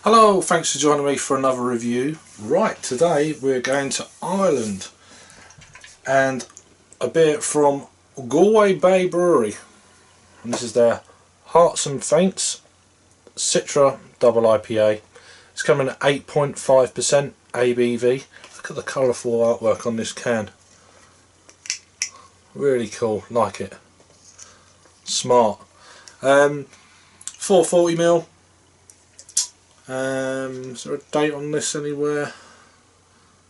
Hello, thanks for joining me for another review. Right, today we're going to Ireland and a beer from Galway Bay Brewery, and this is their Feints Citra IPA. It's coming at 8.5% ABV. Look at the colourful artwork on this can. Really cool, like it. Smart. 440ml. Is there a date on this anywhere?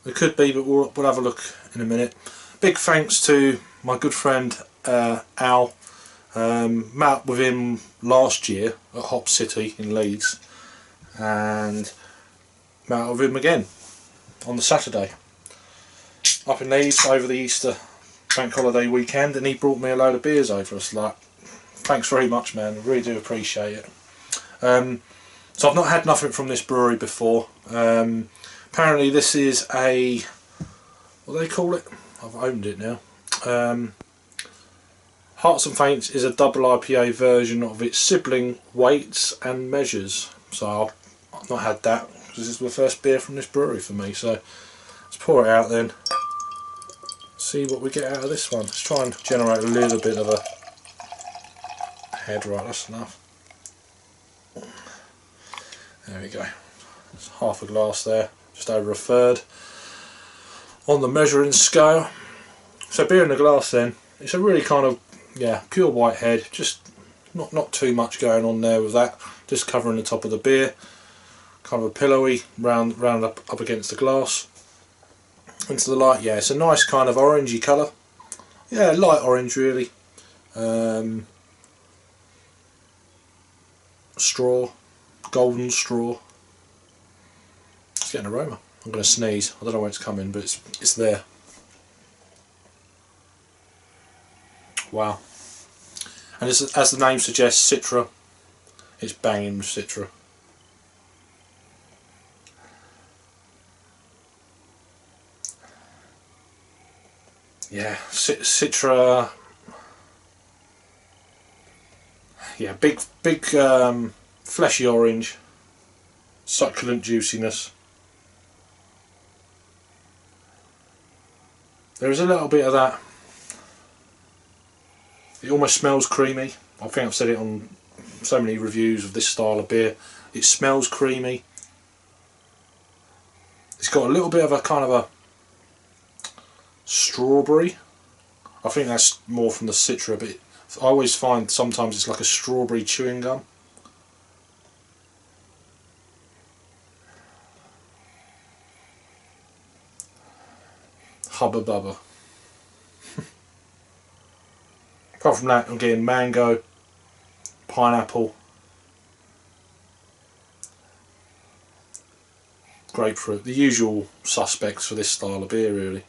There could be, but we'll have a look in a minute. Big thanks to my good friend Al. Met up with him last year at HopCity in Leeds, and met up with him again on the Saturday up in Leeds over the Easter bank holiday weekend, and he brought me a load of beers over. It's like, thanks very much, man, I really do appreciate it. So I've not had nothing from this brewery before. Apparently this is a, what do they call it? I've owned it now. Feints is a double IPA version of its sibling weights and measures. So I've not had that because this is the first beer from this brewery for me. So let's pour it out then. See what we get out of this one. Let's try and generate a little bit of a head. Right, that's enough. There we go. There's half a glass there, just over a third on the measuring scale. So beer in the glass then. It's a really kind of, yeah, pure white head, just not too much going on there with that, just covering the top of the beer, kind of a pillowy round up against the glass. Into the light, yeah, it's a nice kind of orangey colour, yeah, light orange really. Straw, golden straw. It's getting an aroma. I'm going to sneeze. I don't know where it's coming, but it's there. Wow. And as the name suggests, Citra, it's banging with Citra. Yeah, Citra. Yeah, big fleshy orange, succulent juiciness. There is a little bit of that. It almost smells creamy. I think I've said it on so many reviews of this style of beer. It smells creamy. It's got a little bit of a kind of a strawberry. I think that's more from the Citra, but I always find sometimes it's like a strawberry chewing gum. Hubba bubba. Apart from that, I'm getting mango, pineapple, grapefruit, the usual suspects for this style of beer really.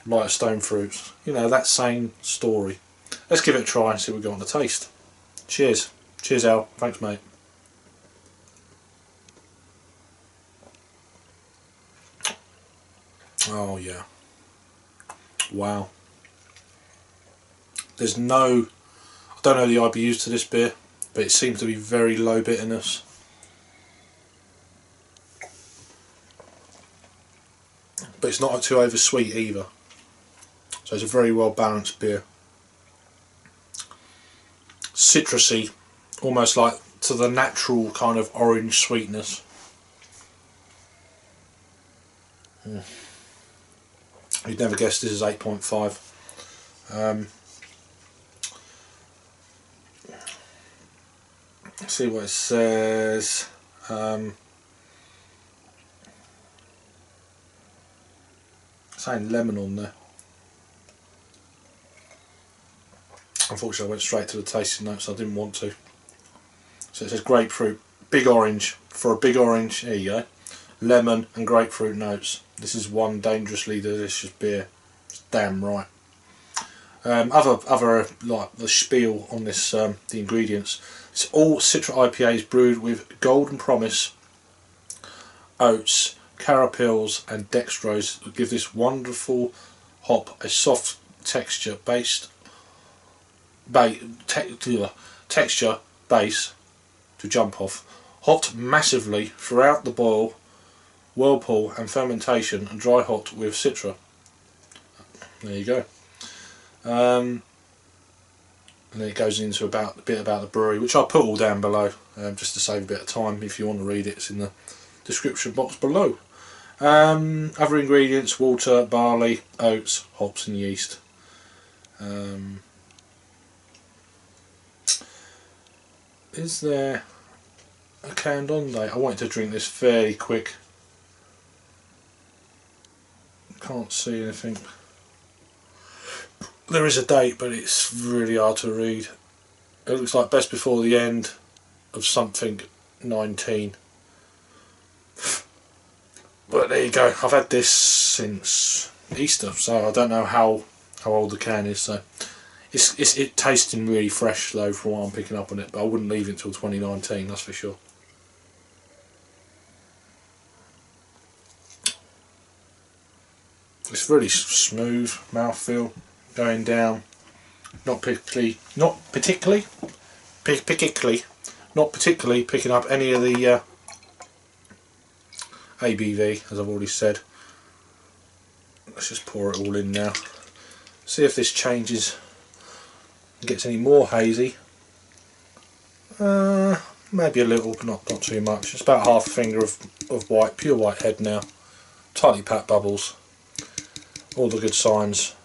Light stone fruits, you know, that same story. Let's give it a try and see what we got on the taste. Cheers. Cheers Al, thanks mate. Oh yeah. Wow. There's no, I don't know the IBUs to this beer, but it seems to be very low bitterness. But it's not too over sweet either. So it's a very well balanced beer. Citrusy, almost like to the natural kind of orange sweetness. You'd never guess this is 8.5. Let's see what it says. Saying lemon on there. Unfortunately I went straight to the tasting notes, I didn't want to. So it says grapefruit, big orange, for a big orange, there you go. Lemon and grapefruit notes. This is one dangerously delicious beer. It's damn right. Other like the spiel on this, the ingredients. It's all Citra IPAs brewed with Golden Promise, Oats, Carapils and Dextrose to give this wonderful hop a soft texture base to jump off. Hopped massively throughout the boil, whirlpool and fermentation, and dry hopped with Citra. There you go. And then it goes into a bit about the brewery, which I'll put all down below, just to save a bit of time. If you want to read it, it's in the description box below. Other ingredients: water, barley, oats, hops and yeast. Is there a canned on date? I wanted to drink this fairly quick. Can't see anything. There is a date, but it's really hard to read. It looks like best before the end of something 19. But there you go. I've had this since Easter, so I don't know how old the can is. So it's tasting really fresh though, from what I'm picking up on it. But I wouldn't leave it until 2019, that's for sure. It's really smooth mouthfeel, going down. Not particularly picking up any of the ABV, as I've already said. Let's just pour it all in now. See if this changes and gets any more hazy. Maybe a little, but not too much. It's about half a finger of white, pure white head now. Tightly packed bubbles. All the good signs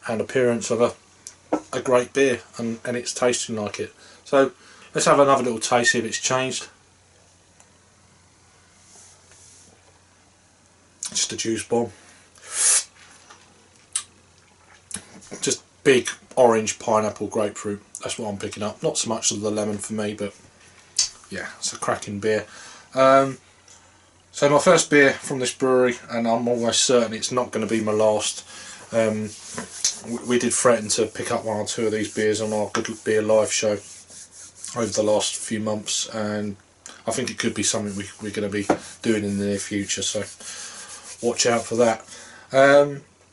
and appearance of a great beer, and it's tasting like it. So let's have another little taste, see if it's changed. Just a juice bomb. Just big orange, pineapple, grapefruit. That's what I'm picking up. Not so much of the lemon for me, but yeah, it's a cracking beer. So my first beer from this brewery, and I'm almost certain it's not going to be my last. We did threaten to pick up one or two of these beers on our Good Beer live show over the last few months, and I think it could be something we're going to be doing in the near future, so watch out for that.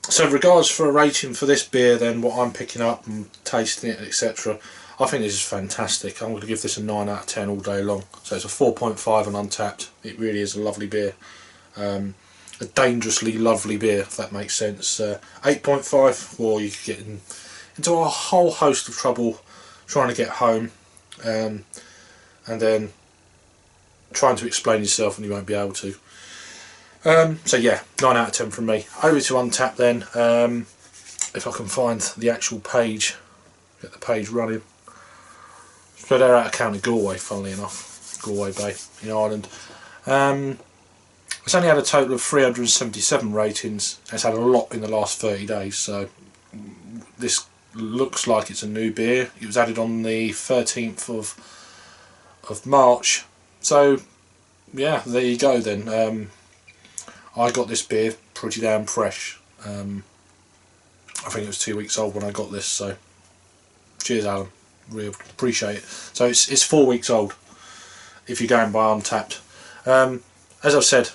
So regards for a rating for this beer then, what I'm picking up and tasting it, etc., I think this is fantastic. I'm going to give this a 9 out of 10 all day long. So it's a 4.5 on Untappd. It really is a lovely beer. A dangerously lovely beer, if that makes sense. 8.5, well, you could get into a whole host of trouble trying to get home, and then trying to explain yourself and you won't be able to. So yeah, 9 out of 10 from me. Over to Untappd then. If I can find the actual page, get the page running. So they're out of County Galway, funnily enough, Galway Bay in Ireland. It's only had a total of 377 ratings. It's had a lot in the last 30 days, so this looks like it's a new beer. It was added on the 13th of March. So yeah, there you go then. I got this beer pretty damn fresh. I think it was 2 weeks old when I got this, so cheers Alan, really appreciate it. So it's 4 weeks old if you're going by Untappd. As I've said,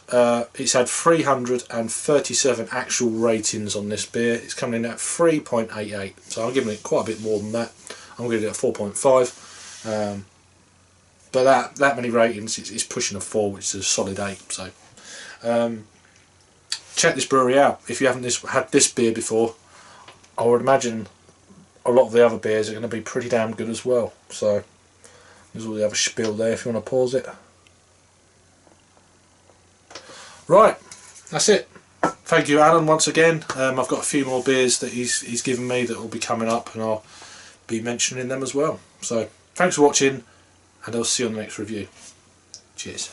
it's had 337 actual ratings on this beer. It's coming in at 3.88, so I'm giving it quite a bit more than that. I'm giving it a 4.5, but that many ratings, it's pushing a 4, which is a solid 8. So check this brewery out if you haven't had this beer before. I would imagine a lot of the other beers are going to be pretty damn good as well. So there's all the other spiel there if you want to pause it. Right, that's it. Thank you Alan once again. I've got a few more beers that he's given me that will be coming up, and I'll be mentioning them as well. So thanks for watching, and I'll see you on the next review. Cheers.